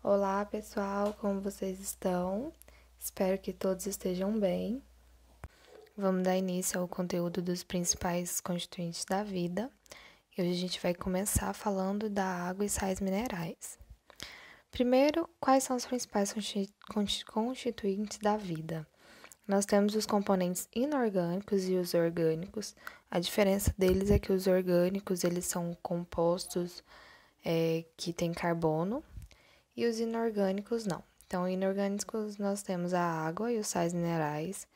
Olá, pessoal, como vocês estão? Espero que todos estejam bem. Vamos dar início ao conteúdo dos principais constituintes da vida. E hoje a gente vai começar falando da água e sais minerais. Primeiro, quais são os principais constituintes da vida? Nós temos os componentes inorgânicos e os orgânicos. A diferença deles é que os orgânicos, eles são compostos que têm carbono, e os inorgânicos não. Então, inorgânicos nós temos a água e os sais minerais,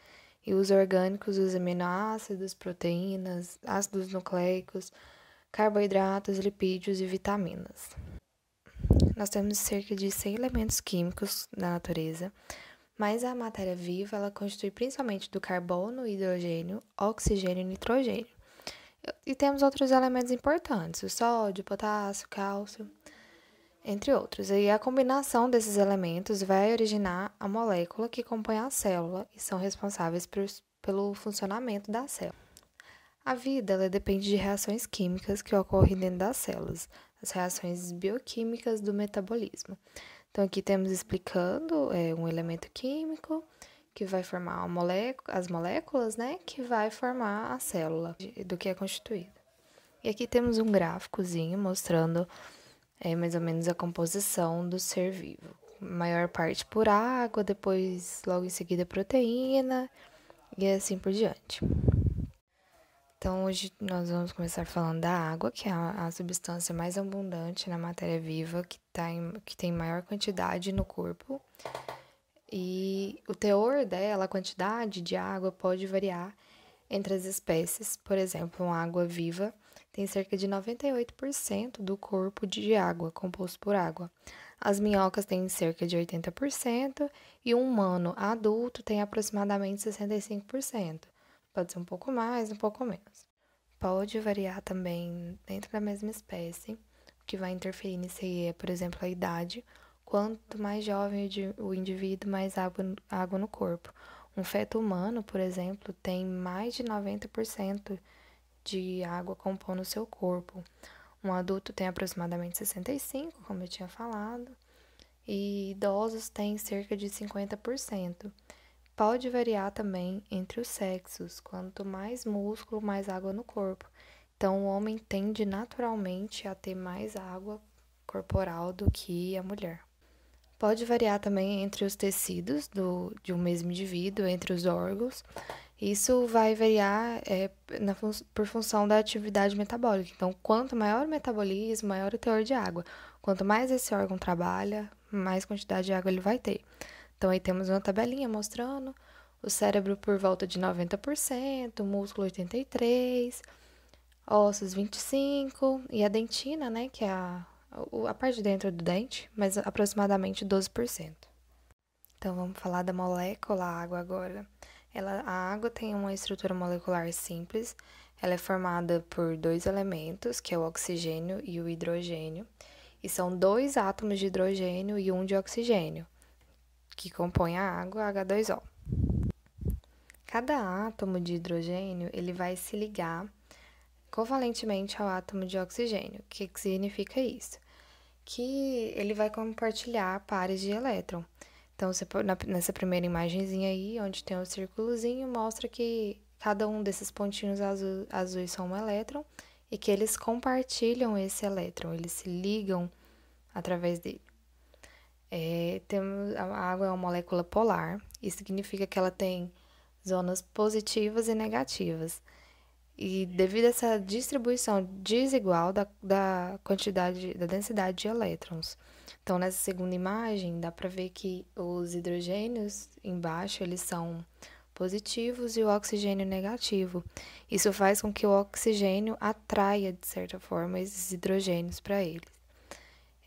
e os orgânicos, os aminoácidos, proteínas, ácidos nucleicos, carboidratos, lipídios e vitaminas. Nós temos cerca de 100 elementos químicos na natureza, mas a matéria viva ela constitui principalmente do carbono, hidrogênio, oxigênio e nitrogênio. E temos outros elementos importantes, o sódio, potássio, cálcio, entre outros. E a combinação desses elementos vai originar a molécula que compõe a célula e são responsáveis pelo funcionamento da célula. A vida ela depende de reações químicas que ocorrem dentro das células, as reações bioquímicas do metabolismo. Então, aqui temos explicando um elemento químico que vai formar as moléculas, né, que vai formar a célula do que é constituída. E aqui temos um gráficozinho mostrando mais ou menos a composição do ser vivo. Maior parte por água, depois logo em seguida proteína e assim por diante. Então hoje nós vamos começar falando da água, que é a substância mais abundante na matéria viva, que tem maior quantidade no corpo. E o teor dela, a quantidade de água pode variar entre as espécies. Por exemplo, uma água viva tem cerca de 98% do corpo de água, composto por água. As minhocas têm cerca de 80% e um humano adulto tem aproximadamente 65%. Pode ser um pouco mais, um pouco menos. Pode variar também dentro da mesma espécie. O que vai interferir nisso aí é, por exemplo, a idade. Quanto mais jovem o indivíduo, mais água no corpo. Um feto humano, por exemplo, tem mais de 90% de água compondo o seu corpo. Um adulto tem aproximadamente 65%, como eu tinha falado, e idosos têm cerca de 50%. Pode variar também entre os sexos, quanto mais músculo, mais água no corpo. Então, o homem tende naturalmente a ter mais água corporal do que a mulher. Pode variar também entre os tecidos de um mesmo indivíduo, entre os órgãos. Isso vai variar por função da atividade metabólica. Então, quanto maior o metabolismo, maior o teor de água. Quanto mais esse órgão trabalha, mais quantidade de água ele vai ter. Então, aí temos uma tabelinha mostrando o cérebro por volta de 90%, o músculo 83%, ossos 25% e a dentina, né, que é a parte de dentro do dente, mas aproximadamente 12%. Então, vamos falar da molécula água agora. A água tem uma estrutura molecular simples. Ela é formada por dois elementos, que é o oxigênio e o hidrogênio. E são dois átomos de hidrogênio e um de oxigênio, que compõem a água H2O. Cada átomo de hidrogênio ele vai se ligar covalentemente ao átomo de oxigênio. O que significa isso? Que ele vai compartilhar pares de elétron. Então, nessa primeira imagenzinha aí, onde tem um círculozinho, mostra que cada um desses pontinhos azuis são um elétron e que eles compartilham esse elétron, eles se ligam através dele. A água é uma molécula polar, isso significa que ela tem zonas positivas e negativas. E devido a essa distribuição desigual da quantidade, da densidade de elétrons. Então, nessa segunda imagem, dá para ver que os hidrogênios embaixo, eles são positivos e o oxigênio negativo. Isso faz com que o oxigênio atraia, de certa forma, esses hidrogênios para eles.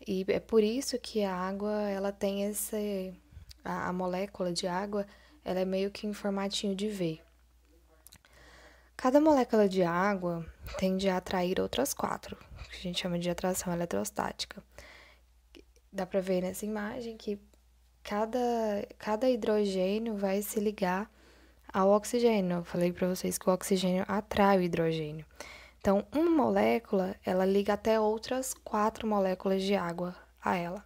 E é por isso que a água, ela tem a molécula de água, ela é meio que em formatinho de V. Cada molécula de água tende a atrair outras quatro, que a gente chama de atração eletrostática. Dá para ver nessa imagem que cada hidrogênio vai se ligar ao oxigênio. Eu falei para vocês que o oxigênio atrai o hidrogênio. Então, uma molécula, ela liga até outras 4 moléculas de água a ela.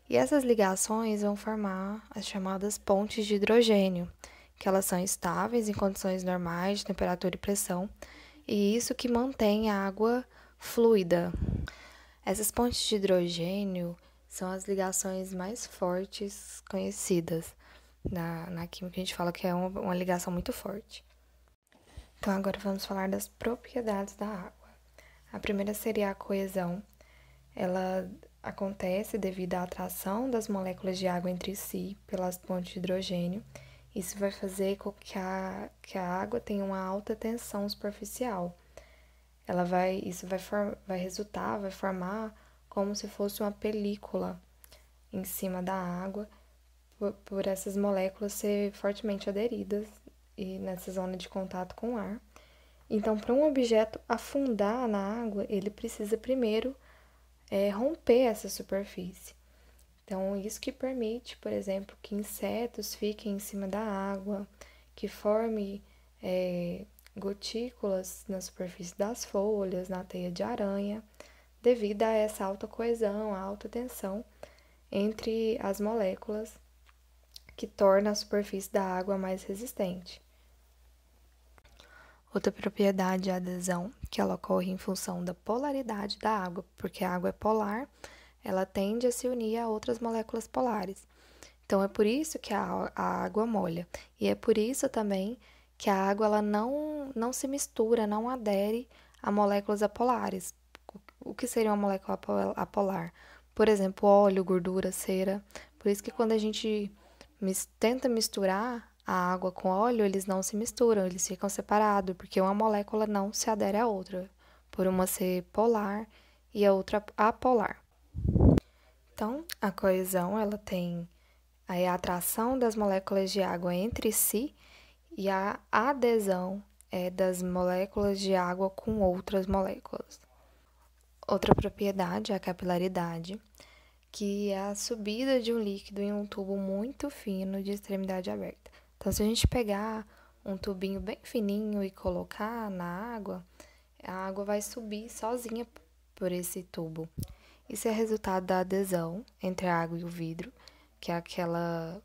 E essas ligações vão formar as chamadas pontes de hidrogênio, que elas são estáveis em condições normais de temperatura e pressão, e isso que mantém a água fluida. Essas pontes de hidrogênio são as ligações mais fortes conhecidas. Na química a gente fala que é uma ligação muito forte. Então agora vamos falar das propriedades da água. A primeira seria a coesão. Ela acontece devido à atração das moléculas de água entre si pelas pontes de hidrogênio. Isso vai fazer com que a água tenha uma alta tensão superficial. Isso vai formar como se fosse uma película em cima da água, por essas moléculas ser fortemente aderidas e nessa zona de contato com o ar. Então, para um objeto afundar na água, ele precisa primeiro romper essa superfície. Então, isso que permite, por exemplo, que insetos fiquem em cima da água, que forme gotículas na superfície das folhas, na teia de aranha, devido a essa alta coesão, a alta tensão entre as moléculas que torna a superfície da água mais resistente. Outra propriedade é a adesão, que ela ocorre em função da polaridade da água, porque a água é polar, ela tende a se unir a outras moléculas polares. Então, é por isso que a água molha. E é por isso também que a água ela não se mistura, não adere a moléculas apolares. O que seria uma molécula apolar? Por exemplo, óleo, gordura, cera. Por isso que quando a gente tenta misturar a água com óleo, eles não se misturam, eles ficam separados, porque uma molécula não se adere à outra, por uma ser polar e a outra apolar. Então, a coesão, ela tem a atração das moléculas de água entre si e a adesão das moléculas de água com outras moléculas. Outra propriedade é a capilaridade, que é a subida de um líquido em um tubo muito fino de extremidade aberta. Então, se a gente pegar um tubinho bem fininho e colocar na água, a água vai subir sozinha por esse tubo. Isso é resultado da adesão entre a água e o vidro, que é aquela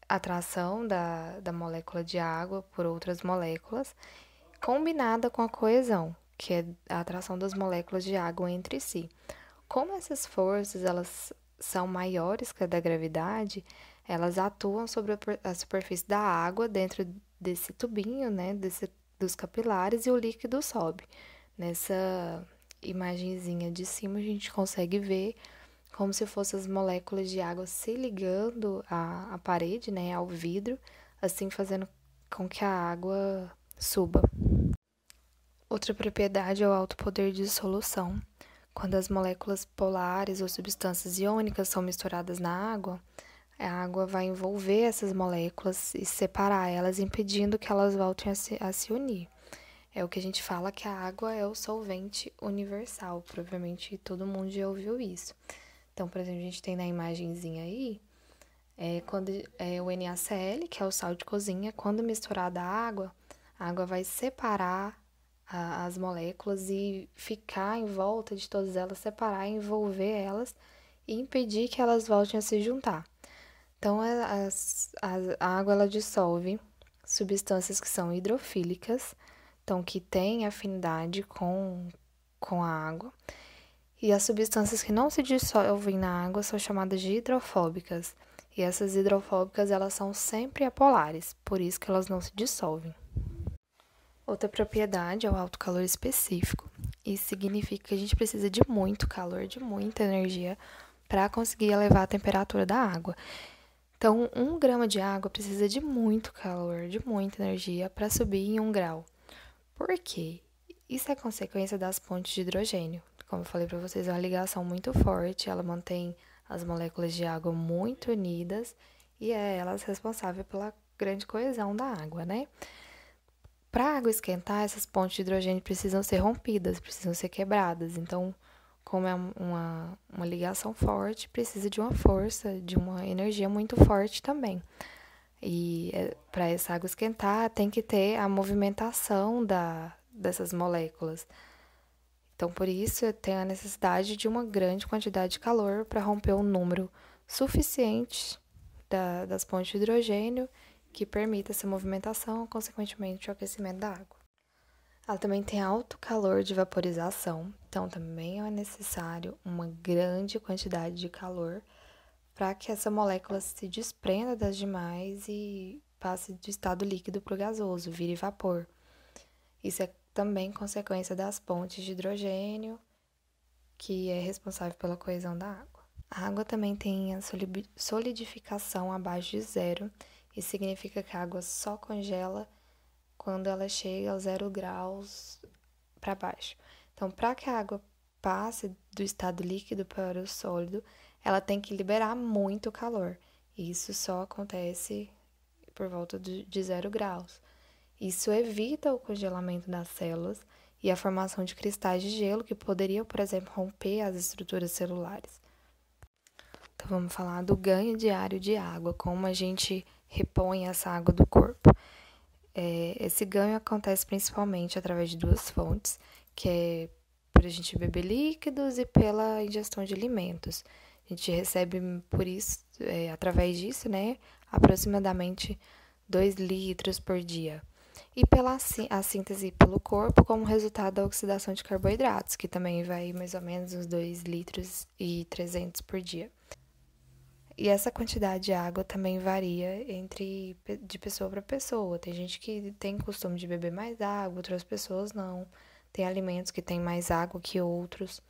atração da molécula de água por outras moléculas, combinada com a coesão, que é a atração das moléculas de água entre si. Como essas forças elas são maiores que a da gravidade, elas atuam sobre a superfície da água dentro desse tubinho, né, dos capilares, e o líquido sobe. Nessa imagenzinha de cima a gente consegue ver como se fossem as moléculas de água se ligando à parede, né, ao vidro, assim fazendo com que a água suba. Outra propriedade é o alto poder de dissolução. Quando as moléculas polares ou substâncias iônicas são misturadas na água, a água vai envolver essas moléculas e separar elas, impedindo que elas voltem a se unir. É o que a gente fala que a água é o solvente universal. Provavelmente todo mundo já ouviu isso. Então, por exemplo, a gente tem na imagenzinha aí, quando o NaCl, que é o sal de cozinha, quando misturada a água vai separar as moléculas e ficar em volta de todas elas, separar, envolver elas e impedir que elas voltem a se juntar. Então, a água ela dissolve substâncias que são hidrofílicas, então que têm afinidade com a água, e as substâncias que não se dissolvem na água são chamadas de hidrofóbicas. E essas hidrofóbicas elas são sempre apolares, por isso que elas não se dissolvem. Outra propriedade é o alto calor específico. Isso significa que a gente precisa de muito calor, de muita energia, para conseguir elevar a temperatura da água. Então, 1 grama de água precisa de muito calor, de muita energia para subir em 1 grau. Por quê? Isso é consequência das pontes de hidrogênio. Como eu falei para vocês, é uma ligação muito forte, ela mantém as moléculas de água muito unidas e é elas responsáveis pela grande coesão da água, né? Para a água esquentar, essas pontes de hidrogênio precisam ser rompidas, precisam ser quebradas. Então, como é uma ligação forte, precisa de uma força, de uma energia muito forte também. E para essa água esquentar, tem que ter a movimentação dessas moléculas. Então, por isso, tem a necessidade de uma grande quantidade de calor para romper um número suficiente das pontes de hidrogênio que permita essa movimentação, consequentemente, o aquecimento da água. Ela também tem alto calor de vaporização, então também é necessário uma grande quantidade de calor para que essa molécula se desprenda das demais e passe do estado líquido para o gasoso, vire vapor. Isso é também consequência das pontes de hidrogênio, que é responsável pela coesão da água. A água também tem a solidificação abaixo de zero, e significa que a água só congela quando ela chega aos 0 graus para baixo. Então, para que a água passe do estado líquido para o sólido, ela tem que liberar muito calor. E isso só acontece por volta de 0 graus. Isso evita o congelamento das células e a formação de cristais de gelo que poderiam, por exemplo, romper as estruturas celulares. Então, vamos falar do ganho diário de água, como a gente repõe essa água do corpo. Esse ganho acontece principalmente através de duas fontes, que é por a gente beber líquidos e pela ingestão de alimentos. A gente recebe por isso, através disso, né, aproximadamente 2 litros por dia. E pela a síntese pelo corpo como resultado da oxidação de carboidratos, que também vai mais ou menos uns 2 litros e 300 por dia. E essa quantidade de água também varia de pessoa para pessoa. Tem gente que tem costume de beber mais água, outras pessoas não. Tem alimentos que têm mais água que outros.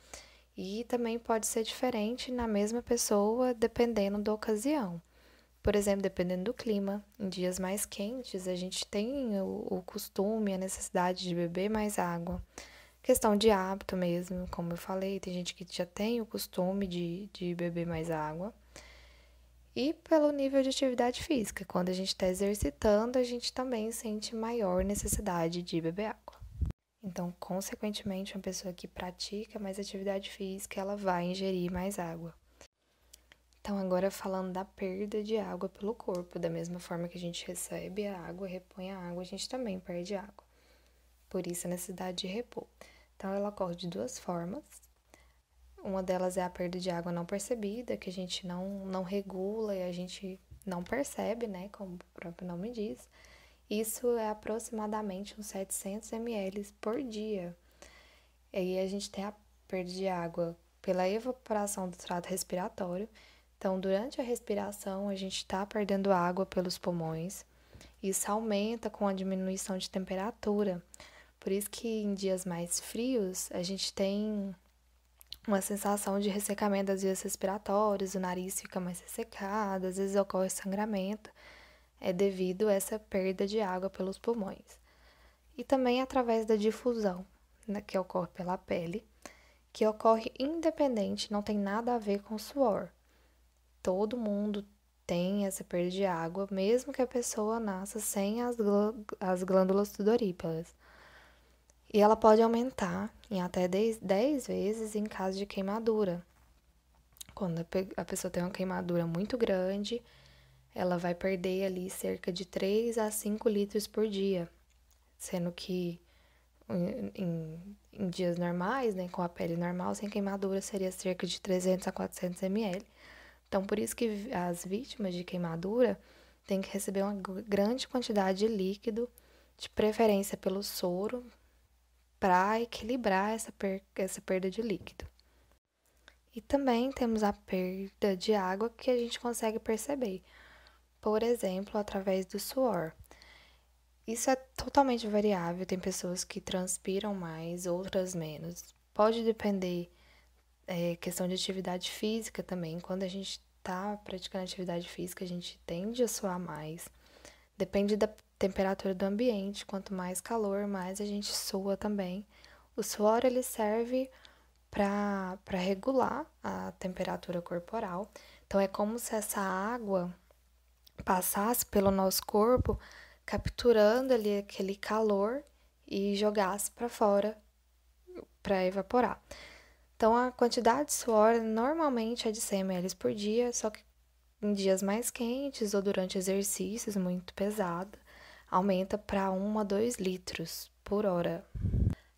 E também pode ser diferente na mesma pessoa, dependendo da ocasião. Por exemplo, dependendo do clima. Em dias mais quentes, a gente tem o costume, a necessidade de beber mais água. Questão de hábito mesmo, como eu falei, tem gente que já tem o costume de beber mais água. E pelo nível de atividade física. Quando a gente está exercitando, a gente também sente maior necessidade de beber água. Então, consequentemente, uma pessoa que pratica mais atividade física, ela vai ingerir mais água. Então, agora falando da perda de água pelo corpo, da mesma forma que a gente recebe a água, repõe a água, a gente também perde água. Por isso, a necessidade de repor. Então, ela ocorre de duas formas. Uma delas é a perda de água não percebida, que a gente não regula e a gente não percebe, né, como o próprio nome diz. Isso é aproximadamente uns 700 ml por dia. E aí a gente tem a perda de água pela evaporação do trato respiratório. Então, durante a respiração, a gente está perdendo água pelos pulmões. Isso aumenta com a diminuição de temperatura. Por isso que em dias mais frios, a gente tem uma sensação de ressecamento das vias respiratórias, o nariz fica mais ressecado, às vezes ocorre sangramento, é devido a essa perda de água pelos pulmões. E também através da difusão, né, que ocorre pela pele, que ocorre independente, não tem nada a ver com suor. Todo mundo tem essa perda de água, mesmo que a pessoa nasça sem as glândulas sudoríparas. E ela pode aumentar em até 10 vezes em caso de queimadura. Quando a pessoa tem uma queimadura muito grande, ela vai perder ali cerca de 3 a 5 litros por dia. Sendo que em dias normais, né, com a pele normal, sem queimadura, seria cerca de 300 a 400 ml. Então, por isso que as vítimas de queimadura têm que receber uma grande quantidade de líquido, de preferência pelo soro, para equilibrar essa perda de líquido. E também temos a perda de água que a gente consegue perceber, por exemplo, através do suor. Isso é totalmente variável, tem pessoas que transpiram mais, outras menos. Pode depender, questão de atividade física também. Quando a gente está praticando atividade física, a gente tende a suar mais. Depende da temperatura do ambiente, quanto mais calor, mais a gente sua também. O suor, ele serve para regular a temperatura corporal. Então, é como se essa água passasse pelo nosso corpo, capturando ali aquele calor e jogasse para fora para evaporar. Então, a quantidade de suor normalmente é de 100 ml por dia, só que em dias mais quentes ou durante exercícios muito pesados, aumenta para 1 a 2 litros por hora.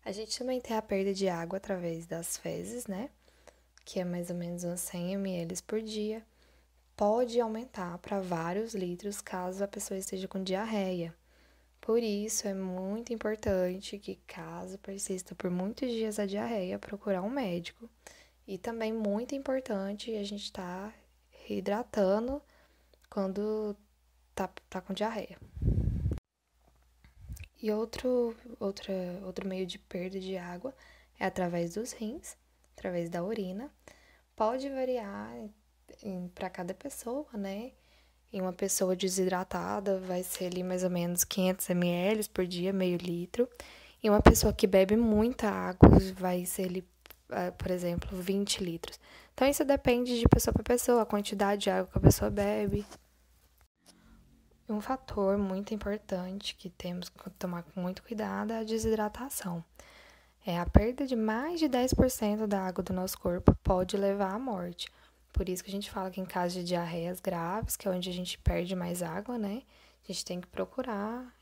A gente também tem a perda de água através das fezes, né? Que é mais ou menos uns 100 ml por dia. Pode aumentar para vários litros caso a pessoa esteja com diarreia. Por isso, é muito importante que, caso persista por muitos dias a diarreia, procurar um médico. E também muito importante a gente estar reidratando quando tá com diarreia. E outro meio de perda de água é através dos rins, através da urina. Pode variar para cada pessoa, né? Em uma pessoa desidratada vai ser ali mais ou menos 500 ml por dia, meio litro. E uma pessoa que bebe muita água vai ser ali, por exemplo, 20 litros. Então isso depende de pessoa para pessoa, a quantidade de água que a pessoa bebe. Um fator muito importante que temos que tomar com muito cuidado é a desidratação. A perda de mais de 10% da água do nosso corpo pode levar à morte. Por isso que a gente fala que em caso de diarreias graves, que é onde a gente perde mais água, né? A gente tem que procurar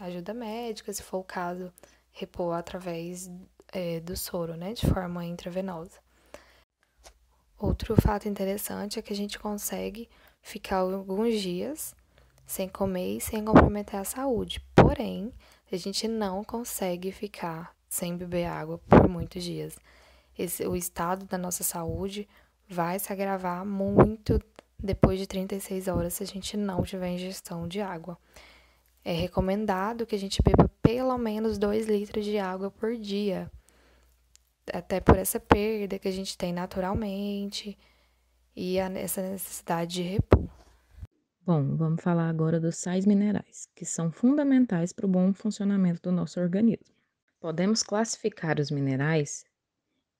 ajuda médica, se for o caso, repor através do soro, né? De forma intravenosa. Outro fato interessante é que a gente consegue ficar alguns dias sem comer e sem comprometer a saúde. Porém, a gente não consegue ficar sem beber água por muitos dias. O estado da nossa saúde vai se agravar muito depois de 36 horas se a gente não tiver ingestão de água. É recomendado que a gente beba pelo menos 2 litros de água por dia, até por essa perda que a gente tem naturalmente e essa necessidade de repor. Bom, vamos falar agora dos sais minerais, que são fundamentais para o bom funcionamento do nosso organismo. Podemos classificar os minerais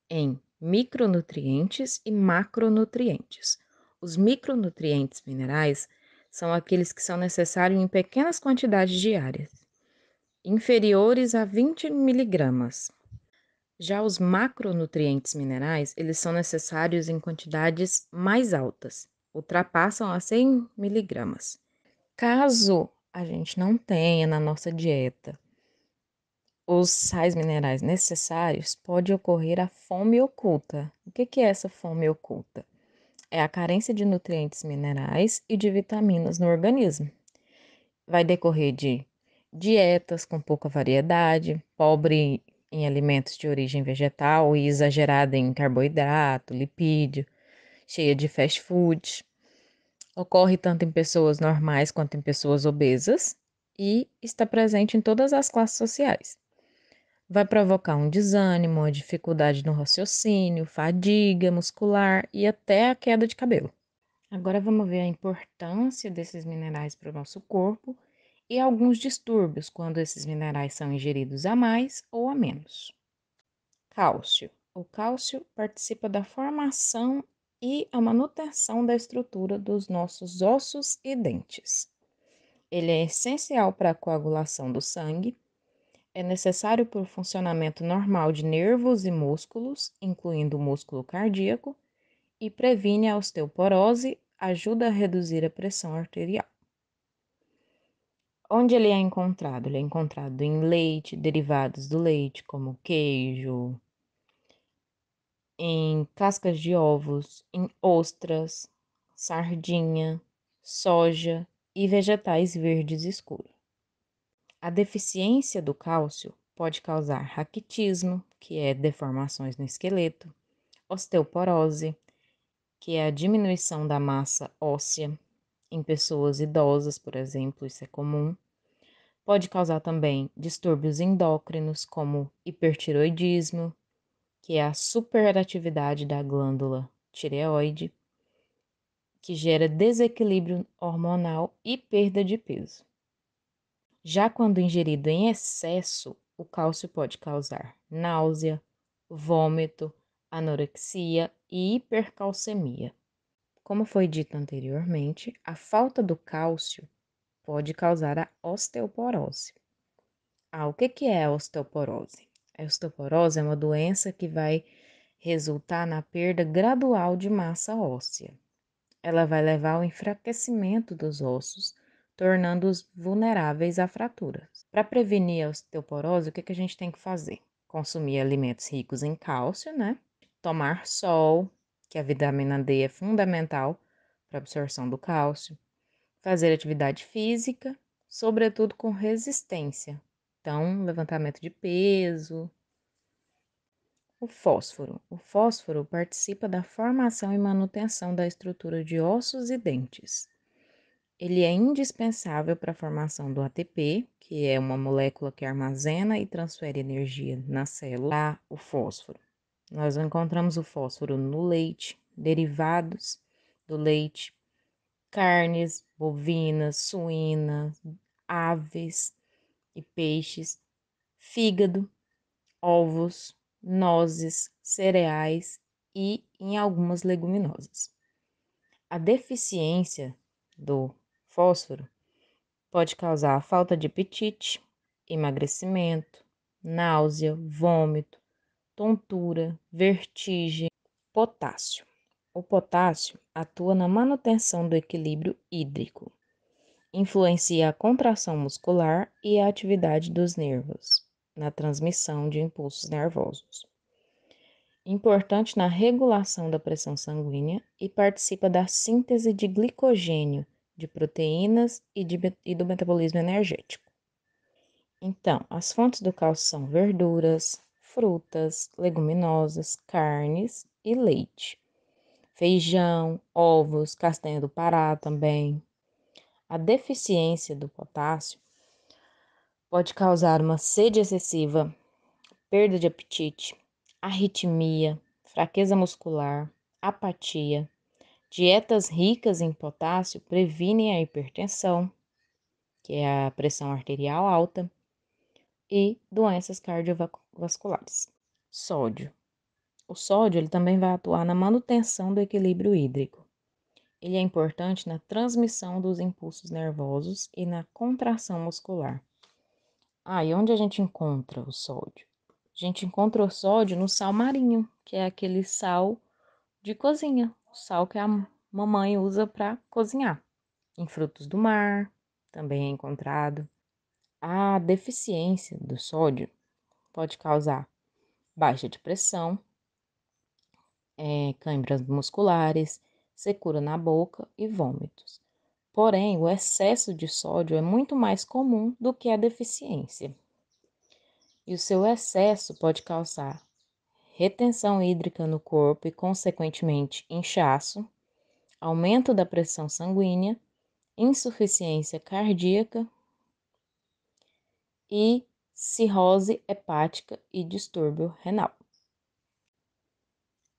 em micronutrientes e macronutrientes. Os micronutrientes minerais são aqueles que são necessários em pequenas quantidades diárias, inferiores a 20 miligramas. Já os macronutrientes minerais, eles são necessários em quantidades mais altas, ultrapassam a 100 miligramas. Caso a gente não tenha na nossa dieta os sais minerais necessários, pode ocorrer a fome oculta. O que é essa fome oculta? É a carência de nutrientes minerais e de vitaminas no organismo. Vai decorrer de dietas com pouca variedade, pobre em alimentos de origem vegetal e exagerada em carboidrato, lipídio, cheia de fast food. Ocorre tanto em pessoas normais quanto em pessoas obesas e está presente em todas as classes sociais. Vai provocar um desânimo, uma dificuldade no raciocínio, fadiga muscular e até a queda de cabelo. Agora vamos ver a importância desses minerais para o nosso corpo e alguns distúrbios quando esses minerais são ingeridos a mais ou a menos. Cálcio. O cálcio participa da formação e a manutenção da estrutura dos nossos ossos e dentes. Ele é essencial para a coagulação do sangue, é necessário para o funcionamento normal de nervos e músculos, incluindo o músculo cardíaco, e previne a osteoporose, ajuda a reduzir a pressão arterial. Onde ele é encontrado? Ele é encontrado em leite, derivados do leite, como queijo, em cascas de ovos, em ostras, sardinha, soja e vegetais verdes escuros. A deficiência do cálcio pode causar raquitismo, que é deformações no esqueleto, osteoporose, que é a diminuição da massa óssea em pessoas idosas, por exemplo, isso é comum. Pode causar também distúrbios endócrinos, como hipertiroidismo, que é a superatividade da glândula tireoide, que gera desequilíbrio hormonal e perda de peso. Já quando ingerido em excesso, o cálcio pode causar náusea, vômito, anorexia e hipercalcemia. Como foi dito anteriormente, a falta do cálcio pode causar a osteoporose. O que é a osteoporose? A osteoporose é uma doença que vai resultar na perda gradual de massa óssea. Ela vai levar ao enfraquecimento dos ossos, tornando-os vulneráveis a fraturas. Para prevenir a osteoporose, o que a gente tem que fazer? consumir alimentos ricos em cálcio, né? Tomar sol, que a vitamina D é fundamental para a absorção do cálcio. Fazer atividade física, sobretudo com resistência. Então, levantamento de peso. O fósforo. O fósforo participa da formação e manutenção da estrutura de ossos e dentes. Ele é indispensável para a formação do ATP, que é uma molécula que armazena e transfere energia na célula. O fósforo. Nós encontramos o fósforo no leite, derivados do leite, carnes bovinas, suínas, aves e peixes, fígado, ovos, nozes, cereais e em algumas leguminosas. A deficiência do fósforo pode causar falta de apetite, emagrecimento, náusea, vômito, tontura, vertigem. Potássio. O potássio atua na manutenção do equilíbrio hídrico, influencia a contração muscular e a atividade dos nervos, na transmissão de impulsos nervosos. Importante na regulação da pressão sanguínea e participa da síntese de glicogênio, de proteínas e do metabolismo energético. Então, as fontes do cálcio são verduras, frutas, leguminosas, carnes e leite. Feijão, ovos, castanha do Pará também. A deficiência do potássio pode causar uma sede excessiva, perda de apetite, arritmia, fraqueza muscular, apatia. Dietas ricas em potássio previnem a hipertensão, que é a pressão arterial alta, e doenças cardiovasculares. Sódio. O sódio ele também vai atuar na manutenção do equilíbrio hídrico. Ele é importante na transmissão dos impulsos nervosos e na contração muscular. E onde a gente encontra o sódio? A gente encontra o sódio no sal marinho, que é aquele sal de cozinha, o sal que a mamãe usa para cozinhar. Em frutos do mar, também é encontrado. A deficiência do sódio pode causar baixa de pressão, câimbras musculares, secura na boca e vômitos. Porém, o excesso de sódio é muito mais comum do que a deficiência. E o seu excesso pode causar retenção hídrica no corpo e, consequentemente, inchaço, aumento da pressão sanguínea, insuficiência cardíaca e cirrose hepática e distúrbio renal.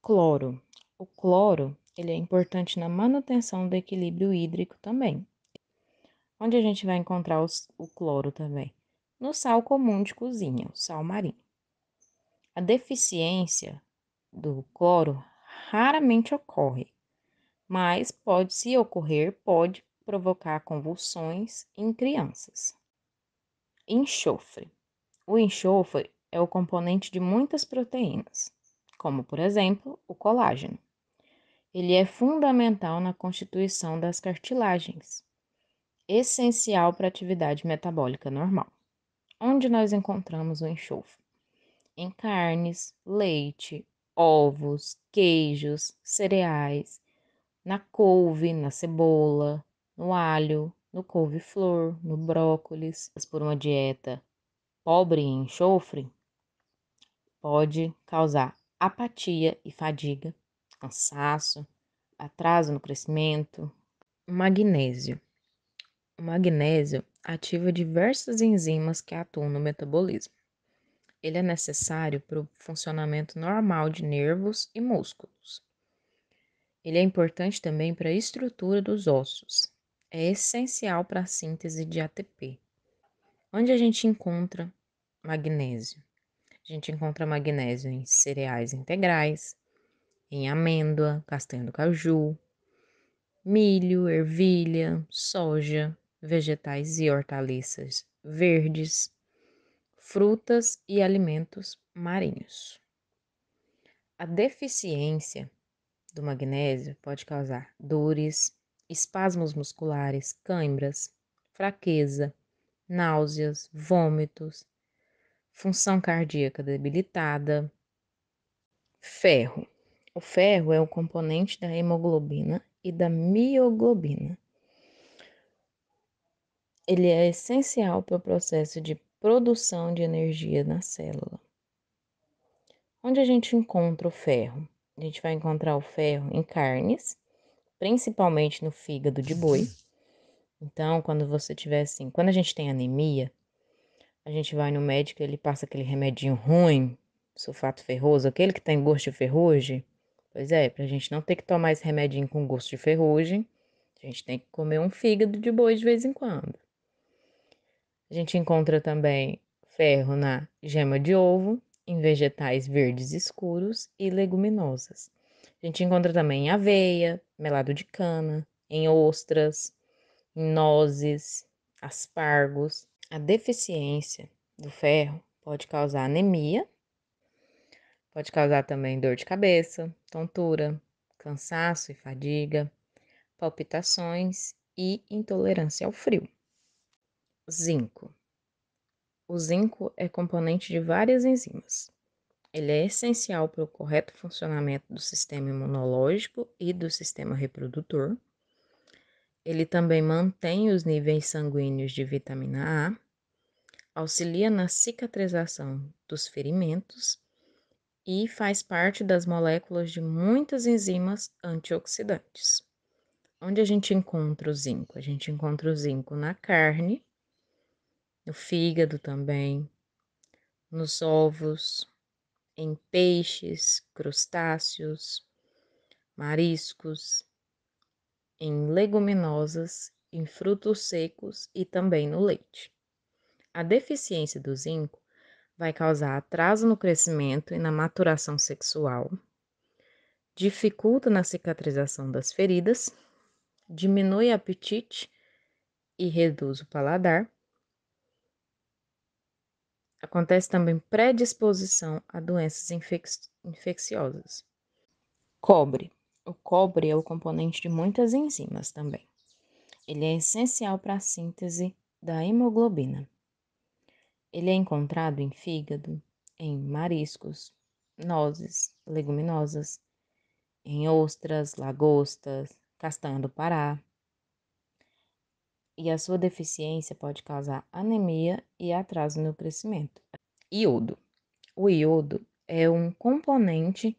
Cloro. O cloro, ele é importante na manutenção do equilíbrio hídrico também. Onde a gente vai encontrar o cloro também? No sal comum de cozinha, o sal marinho. A deficiência do cloro raramente ocorre, mas se ocorrer, pode provocar convulsões em crianças. Enxofre. O enxofre é o componente de muitas proteínas, como, por exemplo, o colágeno. Ele é fundamental na constituição das cartilagens, essencial para a atividade metabólica normal. Onde nós encontramos o enxofre? Em carnes, leite, ovos, queijos, cereais, na couve, na cebola, no alho, no couve-flor, no brócolis. Por uma dieta pobre em enxofre, pode causar apatia e fadiga, cansaço, atraso no crescimento. Magnésio. O magnésio ativa diversas enzimas que atuam no metabolismo. Ele é necessário para o funcionamento normal de nervos e músculos. Ele é importante também para a estrutura dos ossos. É essencial para a síntese de ATP. Onde a gente encontra magnésio? A gente encontra magnésio em cereais integrais, em amêndoa, castanha do caju, milho, ervilha, soja, vegetais e hortaliças verdes, frutas e alimentos marinhos. A deficiência do magnésio pode causar dores, espasmos musculares, câimbras, fraqueza, náuseas, vômitos, função cardíaca debilitada. Ferro. O ferro é o componente da hemoglobina e da mioglobina. Ele é essencial para o processo de produção de energia na célula. Onde a gente encontra o ferro? A gente vai encontrar o ferro em carnes, principalmente no fígado de boi. Então, quando você tiver assim, quando a gente tem anemia, a gente vai no médico, ele passa aquele remedinho ruim, sulfato ferroso, aquele que tem gosto de ferrugem. Pois é, pra gente não ter que tomar esse remedinho com gosto de ferrugem, a gente tem que comer um fígado de boi de vez em quando. A gente encontra também ferro na gema de ovo, em vegetais verdes escuros e leguminosas. A gente encontra também em aveia, melado de cana, em ostras, em nozes, aspargos. A deficiência do ferro pode causar anemia, pode causar também dor de cabeça, tontura, cansaço e fadiga, palpitações e intolerância ao frio. Zinco. O zinco é componente de várias enzimas. Ele é essencial para o correto funcionamento do sistema imunológico e do sistema reprodutor. Ele também mantém os níveis sanguíneos de vitamina A, auxilia na cicatrização dos ferimentos e faz parte das moléculas de muitas enzimas antioxidantes. Onde a gente encontra o zinco? A gente encontra o zinco na carne, no fígado também, nos ovos, em peixes, crustáceos, mariscos, em leguminosas, em frutos secos e também no leite. A deficiência do zinco vai causar atraso no crescimento e na maturação sexual, dificulta na cicatrização das feridas, diminui o apetite e reduz o paladar. Acontece também predisposição a doenças infecciosas. Cobre. O cobre é o componente de muitas enzimas também. Ele é essencial para a síntese da hemoglobina. Ele é encontrado em fígado, em mariscos, nozes, leguminosas, em ostras, lagostas, castanha do Pará. E a sua deficiência pode causar anemia e atraso no crescimento. Iodo. O iodo é um componente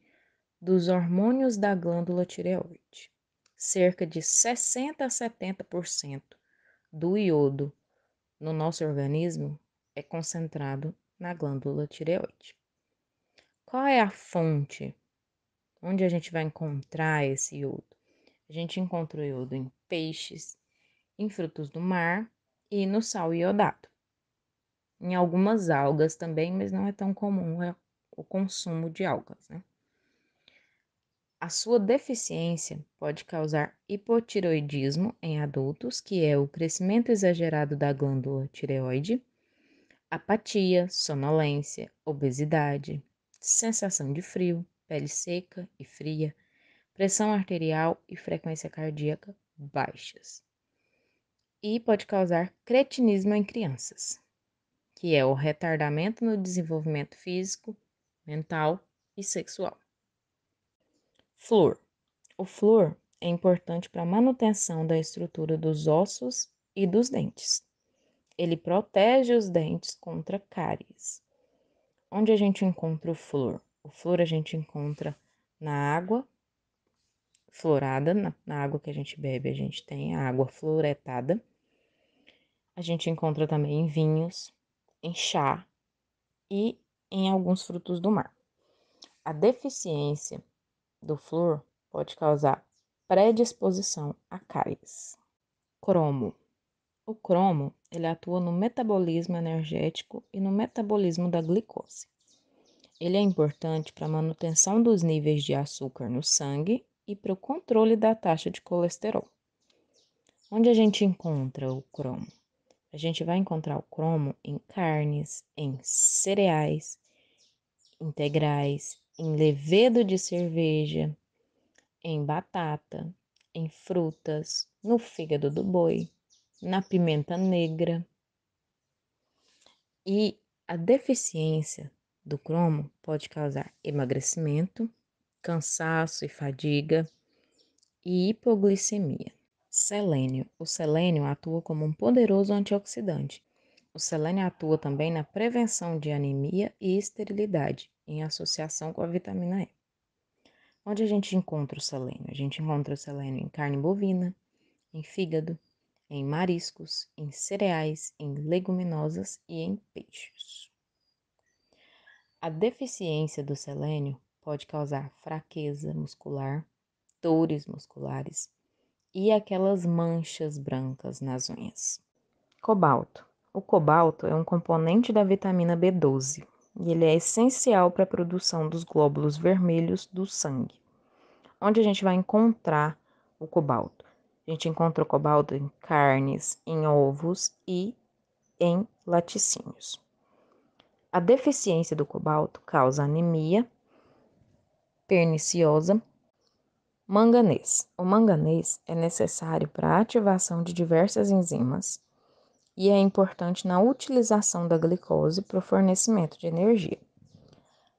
dos hormônios da glândula tireoide. Cerca de 60 a 70% do iodo no nosso organismo é concentrado na glândula tireoide. Qual é a fonte? Onde a gente vai encontrar esse iodo? A gente encontra o iodo em peixes, em frutos do mar e no sal iodado. Em algumas algas também, mas não é tão comum o consumo de algas, né? A sua deficiência pode causar hipotireoidismo em adultos, que é o crescimento exagerado da glândula tireoide, apatia, sonolência, obesidade, sensação de frio, pele seca e fria, pressão arterial e frequência cardíaca baixas. E pode causar cretinismo em crianças, que é o retardamento no desenvolvimento físico, mental e sexual. Flúor. O flúor é importante para a manutenção da estrutura dos ossos e dos dentes. Ele protege os dentes contra cáries. Onde a gente encontra o flúor? O flúor a gente encontra na água fluorada, na água que a gente bebe, a gente tem a água fluoretada. A gente encontra também em vinhos, em chá e em alguns frutos do mar. A deficiência do flúor pode causar predisposição a cáries. Cromo. O cromo, ele atua no metabolismo energético e no metabolismo da glicose. Ele é importante para a manutenção dos níveis de açúcar no sangue e para o controle da taxa de colesterol. Onde a gente encontra o cromo? A gente vai encontrar o cromo em carnes, em cereais integrais, em levedo de cerveja, em batata, em frutas, no fígado do boi, na pimenta negra. E A deficiência do cromo pode causar emagrecimento, cansaço e fadiga e hipoglicemia. Selênio. O selênio atua como um poderoso antioxidante. O selênio atua também na prevenção de anemia e esterilidade, em associação com a vitamina E. Onde a gente encontra o selênio? A gente encontra o selênio em carne bovina, em fígado, em mariscos, em cereais, em leguminosas e em peixes. A deficiência do selênio pode causar fraqueza muscular, dores musculares e aquelas manchas brancas nas unhas. Cobalto. O cobalto é um componente da vitamina B12 e ele é essencial para a produção dos glóbulos vermelhos do sangue. Onde a gente vai encontrar o cobalto? A gente encontra o cobalto em carnes, em ovos e em laticínios. A deficiência do cobalto causa anemia perniciosa. Manganês. O manganês é necessário para a ativação de diversas enzimas e é importante na utilização da glicose para o fornecimento de energia.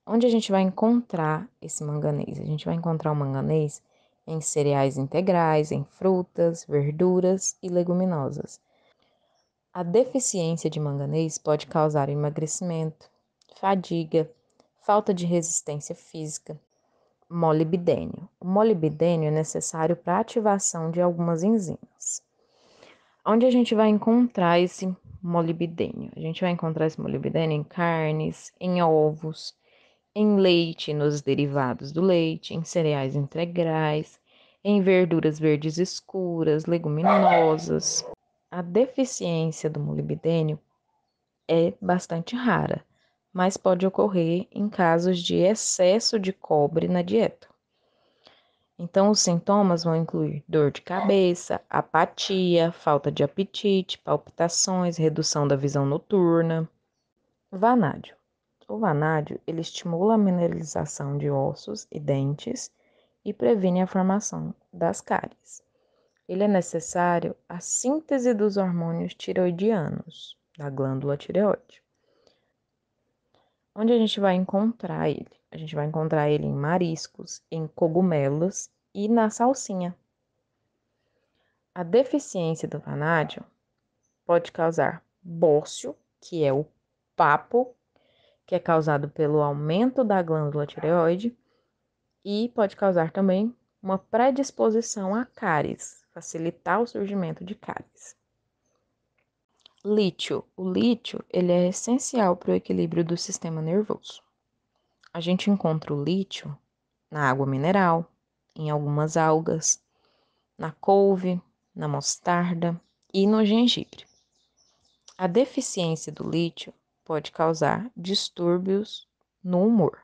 Onde a gente vai encontrar esse manganês? A gente vai encontrar o manganês em cereais integrais, em frutas, verduras e leguminosas. A deficiência de manganês pode causar emagrecimento, fadiga, falta de resistência física. Molibdênio. O molibdênio é necessário para a ativação de algumas enzimas. Onde a gente vai encontrar esse molibdênio? A gente vai encontrar esse molibdênio em carnes, em ovos, em leite, nos derivados do leite, em cereais integrais, em verduras verdes escuras, leguminosas. A deficiência do molibdênio é bastante rara, mas pode ocorrer em casos de excesso de cobre na dieta. Então, os sintomas vão incluir dor de cabeça, apatia, falta de apetite, palpitações, redução da visão noturna. Vanádio. O vanádio, ele estimula a mineralização de ossos e dentes e previne a formação das cáries. Ele é necessário à síntese dos hormônios tiroidianos, da glândula tireoide. Onde a gente vai encontrar ele? A gente vai encontrar ele em mariscos, em cogumelos e na salsinha. A deficiência do vanádio pode causar bócio, que é o papo, que é causado pelo aumento da glândula tireoide, e pode causar também uma predisposição a cáries, facilitar o surgimento de cáries. Lítio. O lítio, ele é essencial para o equilíbrio do sistema nervoso. A gente encontra o lítio na água mineral, em algumas algas, na couve, na mostarda e no gengibre. A deficiência do lítio pode causar distúrbios no humor.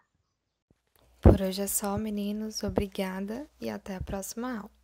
Por hoje é só, meninos. Obrigada e até a próxima aula.